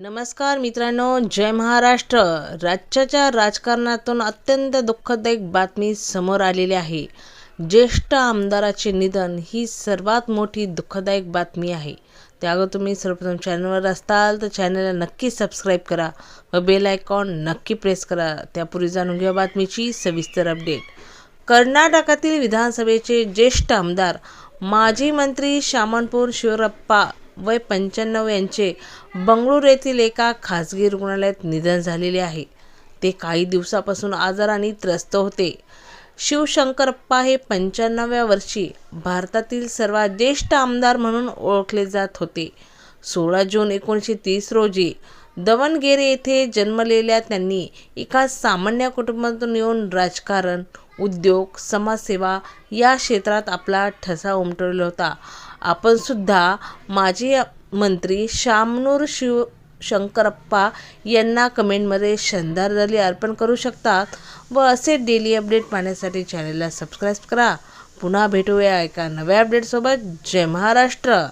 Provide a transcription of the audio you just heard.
नमस्कार मित्रांनो, जय महाराष्ट्र. राज्याच्या राजकारणातून अत्यंत दुःखदायक बातमी समोर आलेली आहे. ज्येष्ठ आमदाराचे निधन ही सर्वात मोठी दुःखदायक बातमी आहे. त्यावर तुम्ही सर्वप्रथम चॅनलवर असताल तर चॅनलला नक्की सबस्क्राईब करा व बेल आयकॉन नक्की प्रेस करा. त्यापूर्वी जाणून घ्या बातमीची सविस्तर अपडेट. कर्नाटकातील विधानसभेचे ज्येष्ठ आमदार माजी मंत्री शामनपूर शिवरप्पा वय 95 यांचे बंगळुरू येथील एका खासगी रुग्णालयात निधन झालेले आहे. ते काही दिवसापासून आजाराने त्रस्त होते. शिवशंकरप्पा हे 95व्या वर्षी भारतातील सर्वात ज्येष्ठ आमदार म्हणून ओळखले जात होते. 16 जून 1930 रोजी दावणगेरे येथे जन्मलेल्या त्यांनी एका सामान्य कुटुंबातून येऊन राजकारण, उद्योग, समाजसेवा या क्षेत्रात आपला ठसा उमटवला होता. आपण सुद्धा माजी मंत्री शामनूर शिवशंकरप्पा यांना कमेंटमध्ये श्रद्धांजली अर्पण करू शकतात व असे डेली अपडेट पाहण्यासाठी चॅनलला सबस्क्राईब करा. पुन्हा भेटूया एका नव्या अपडेटसोबत. जय महाराष्ट्र.